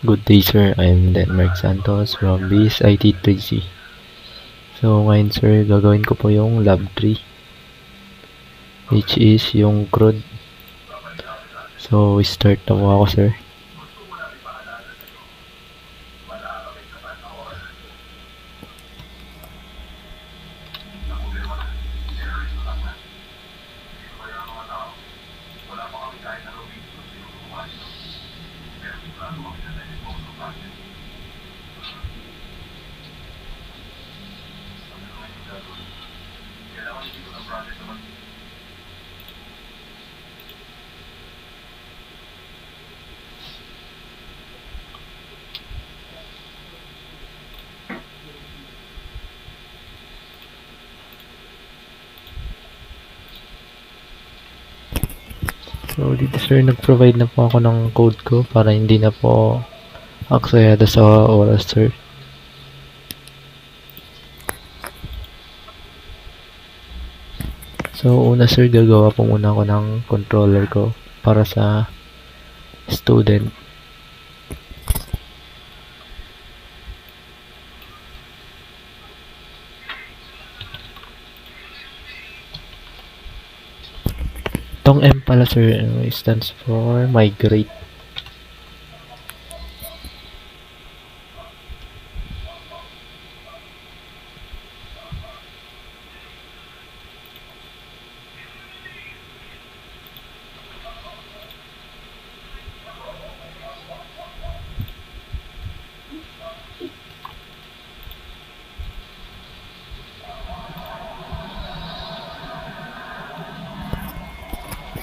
Good day sir, I'm Denmark Santos from BIS IT3C. So ngayon sir, gagawin ko po yung lab 3, which is yung CRUD. So start na po ako sir. So dito sir, nag-provide na po ako ng code ko para hindi na po aksayado sa oras sir. So una sir, gagawa po muna ako ng controller ko para sa student. Tong M pala sir, stands for migrate.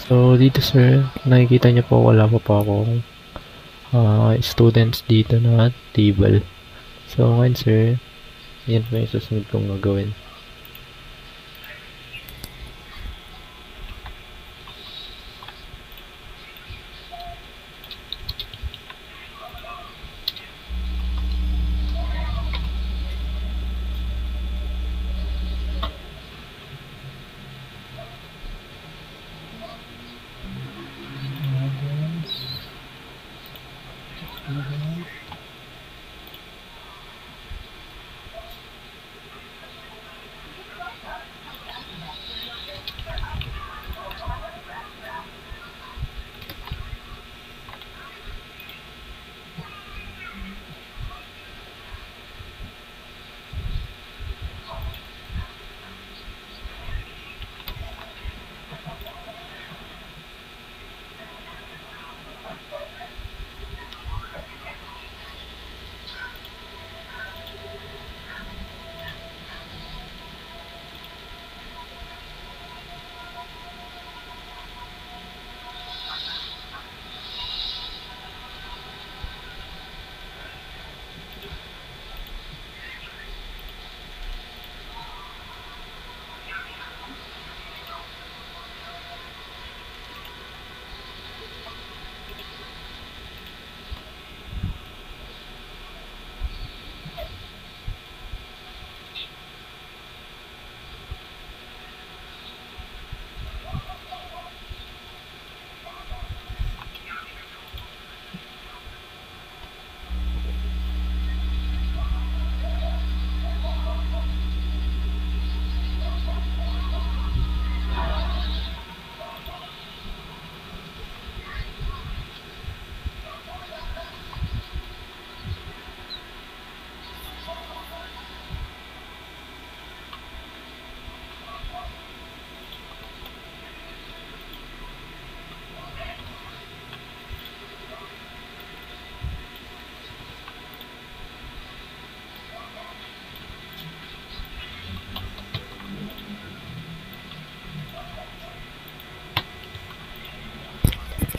So dito sir, nakikita niyo po wala pa akong students dito na table. So ngayon sir, yan po yung susunod kong gagawin.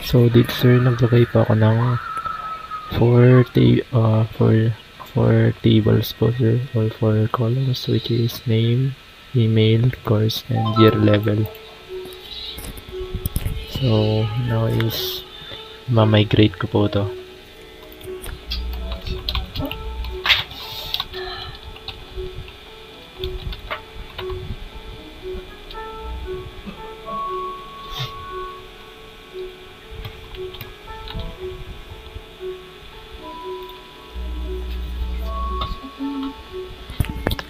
So dito sir, naglagay pa ako ng 4 tables po sir, or 4 columns, which is name, email, course, and year level. So now is ma-migrate ko po to.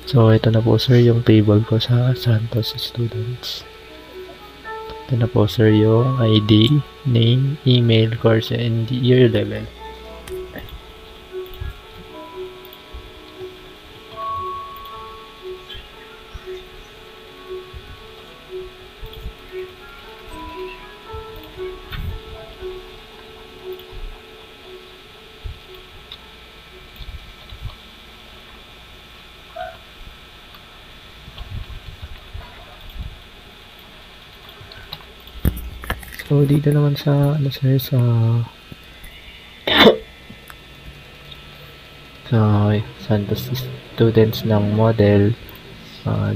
So, ito na po sir yung table ko sa Santos Students. Ito na po sir yung ID, name, email, course, and year level. So, dito naman sa, sir, sa Santos Students ng model,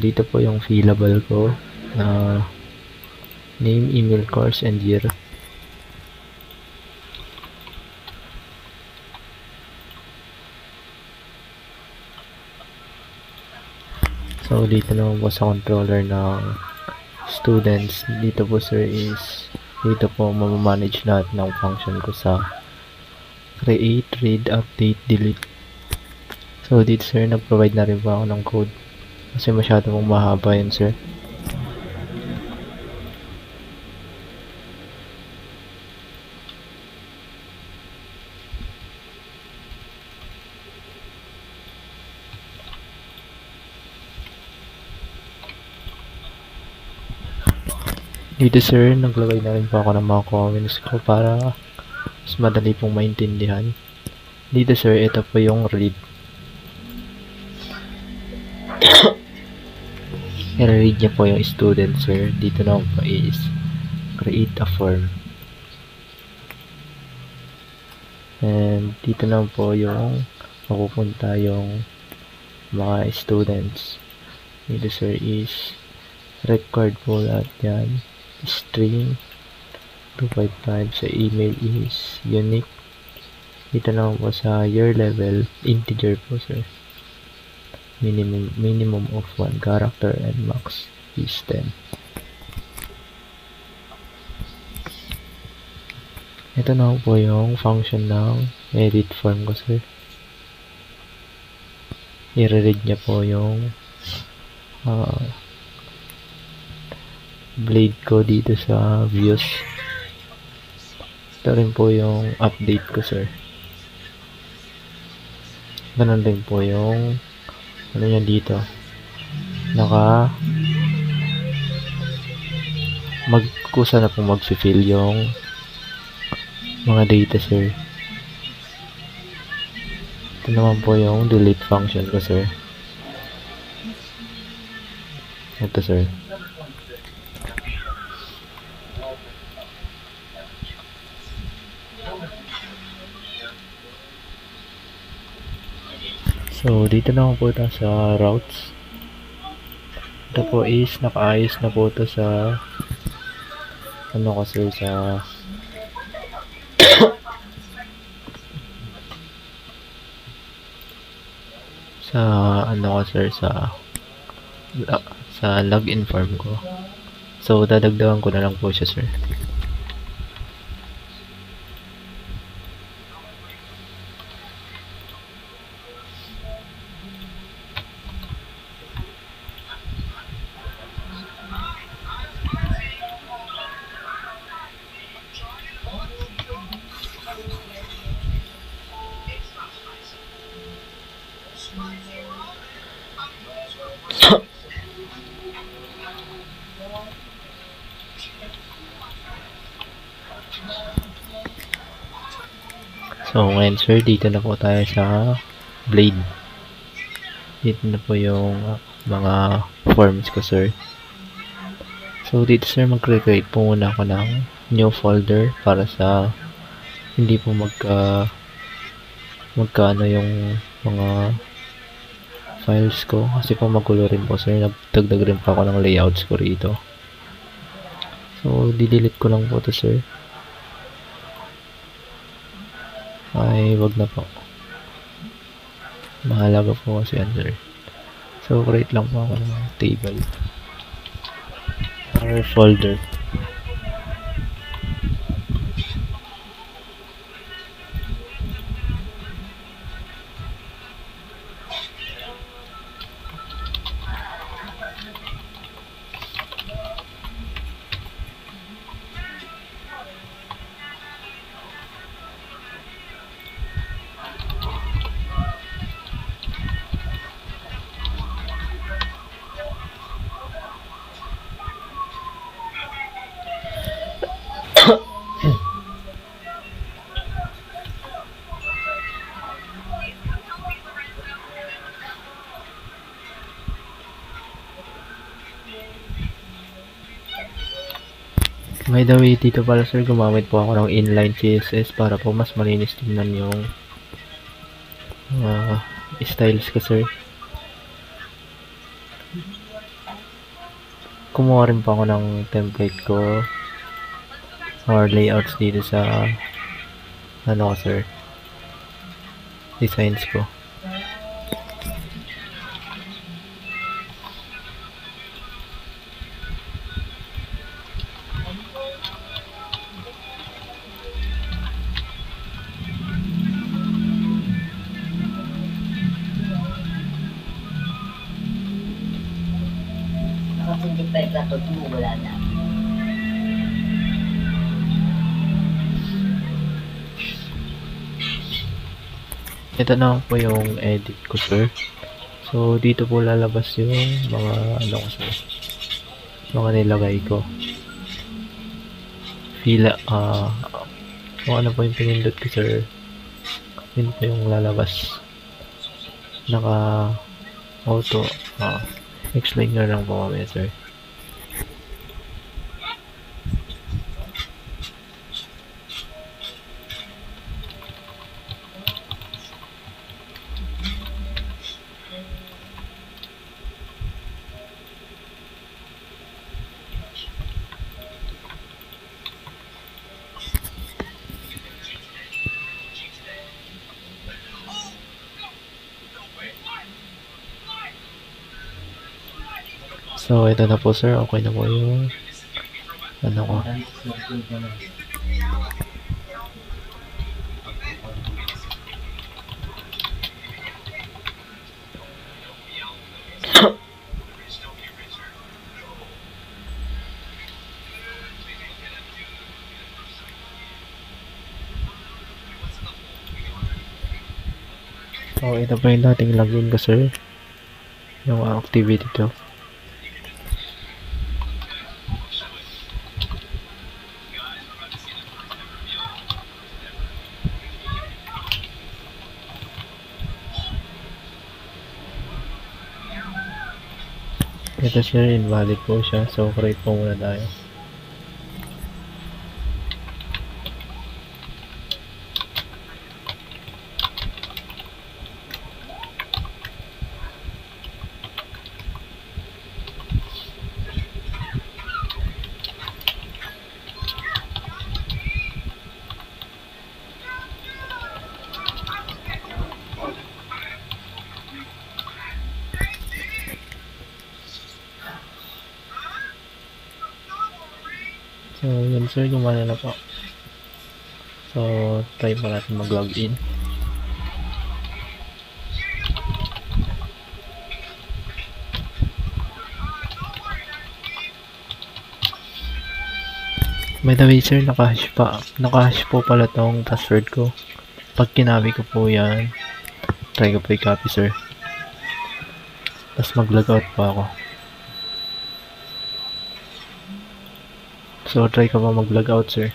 dito po yung fillable ko, name, email, course, and year. So, dito naman po sa controller ng students, dito po sir is, dito po mamamanage lahat ng function ko sa create, read, update, delete. So, dito sir, nag-provide na rin po ako ng code. Kasi masyado pong mahaba yun sir. Dito sir, naglagay na rin po ako ng mga comments ko para mas madali pong maintindihan. Dito sir, ito po yung read. I-read niya po yung student sir. Dito na po is create a form. And dito na po yung mapupunta yung mga students. Dito sir is record po lahat yan. String 255 sa email is unique. Dito naman po sa year level, integer po sir. Minimum of 1 character and max is 10. Ito na po yung function ng edit form ko sir. I-read niya po yung blade ko dito sa views. Ito rin po yung update ko sir. Ganun din po yung ano yan dito. Magkusa na pong mag-fill yung mga data sir. Ito naman po yung delete function ko sir. Ito sir. So, dito naman po tayo sa routes. Ito po is nakaayos na po ito sa ano ko sir, sa ano ko sir, sa login form ko. So, dadagdagan ko na lang po siya sir. So, ngayon sir, dito na po tayo sa blade. Dito na po yung mga forms ko sir. So, dito sir, mag-create po muna ako ng new folder para sa hindi po magkaano yung mga files ko. Kasi po magulo rin po sir, nagdagdag rin pa ako ng layouts ko rito. So, didelete ko lang po to sir. Ay, wag na po. Mahalaga po kasi yan sir. So, create lang po ako ng table or folder. By the way, dito pala sir, gumamit po ako ng inline CSS para po mas malinis tingnan yung styles ko sir. Kumuha rin po ako ng template ko or layouts dito sa ano ko sir, designs ko. Hindi pa ikatod mo, wala na. Ito na po yung edit ko sir. So dito po lalabas yung mga ano ko sir, mga nilagay ko. Fila, kung ano po yung pinindot ko sir, yun po yung lalabas. Naka auto, explain nyo lang po kami sir. So ito na po sir, okay na po yung ano ko. So ito po yung dating login ko sir, yung activity to. Ito sir, invalid po siya. So, create po muna tayo. So, yun sir, gumana na po. So, try po natin mag-login. By the way sir, nakahash po pala tong password ko. Pag kinabi ko po yan, try ko po i-copy sir. Tapos mag-logout po ako. So, try ko pa mag-logout sir.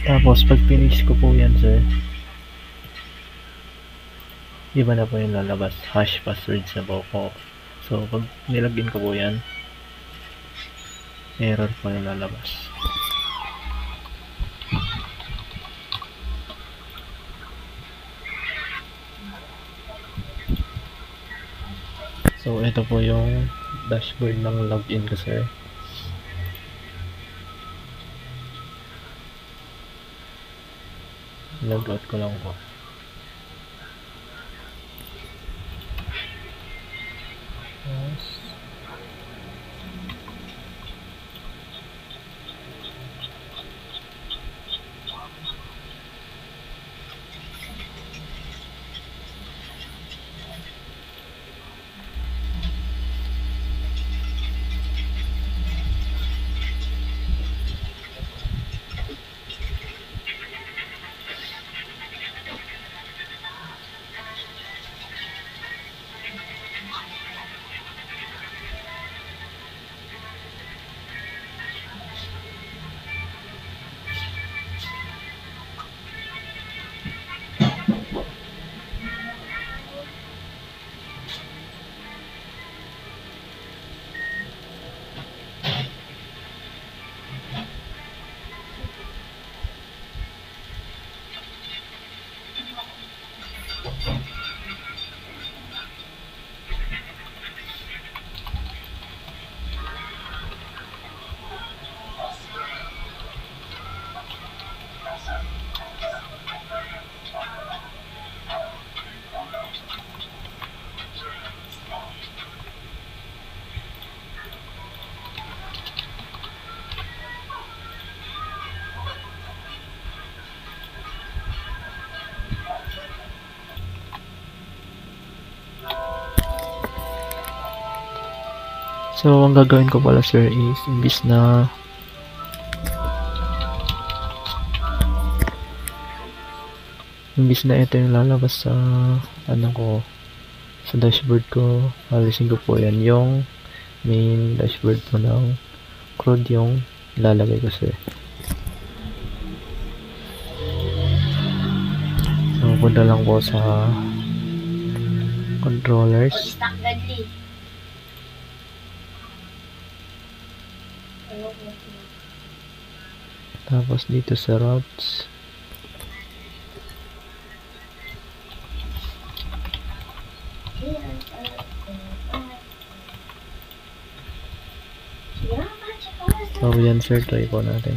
Tapos, pag finish ko po yan sir, iba na po yung lalabas. Hash passwords na po ko. So, pag nilagin ko po yan, error po yung lalabas. So, ito po yung dashboard ng login ko sir. Logout ko lang po. Yes. So, ang gagawin ko pala sir is, imbis na ito yung lalabas sa ano ko, sa dashboard ko, alisin ko po yan yung main dashboard po ng CRUD yung lalagay ko sir. So, punta lang po sa controllers. Stock Gadli. Tapos dito sa routes. So yan sir, try po natin.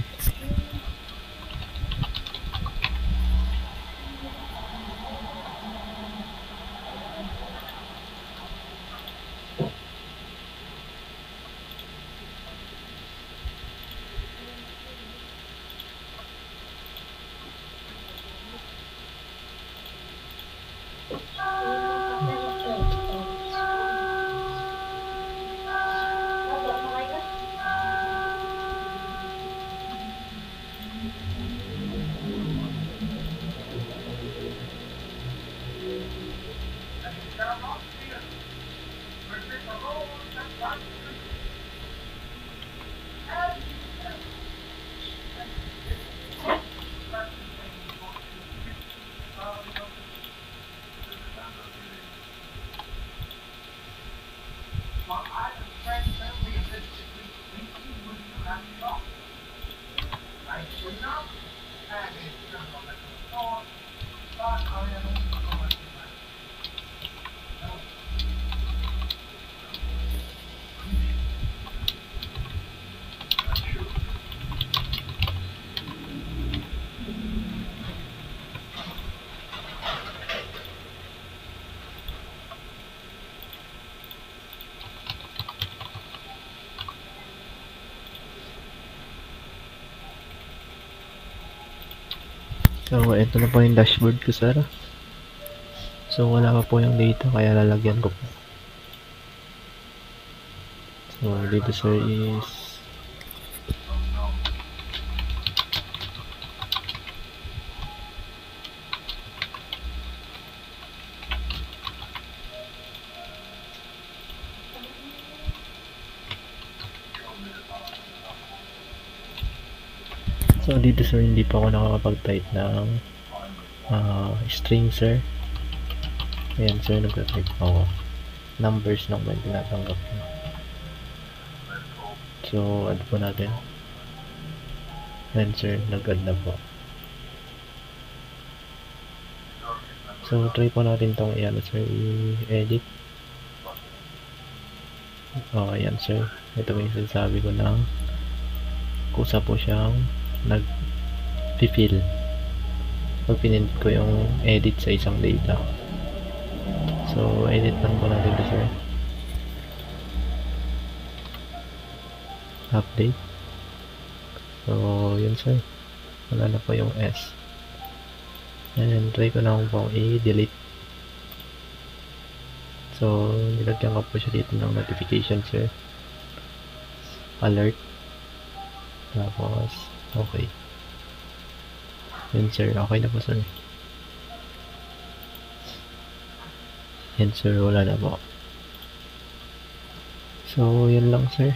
So, ito na po yung dashboard ko, sir. So, wala pa po yung data, kaya lalagyan ko po. So, dito, sir, is so, dito, sir, hindi pa ako nakakapag-type ng string, sir. Ayan, sir, nag-type ako. Numbers lang ba yung tinatanggap ko. So, add po natin. Ayan, sir, nag-add na po. So, try po natin itong sir, i-edit. Ayan, sir. Ito yung sinasabi ko na kusa po siyang nag-fill pag pinindot ko yung edit sa isang data. So, edit lang po natin ito, sir. Update. So, yun, sir. Wala na po yung S. And try ko na po i-delete. So, nilagyan ko po siya dito ng notification, sir. Alert. Tapos, okay. Yun, sir. Okay na po, sir. Yan, sir. Wala na po. So, yun lang, sir.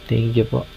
Thank you po.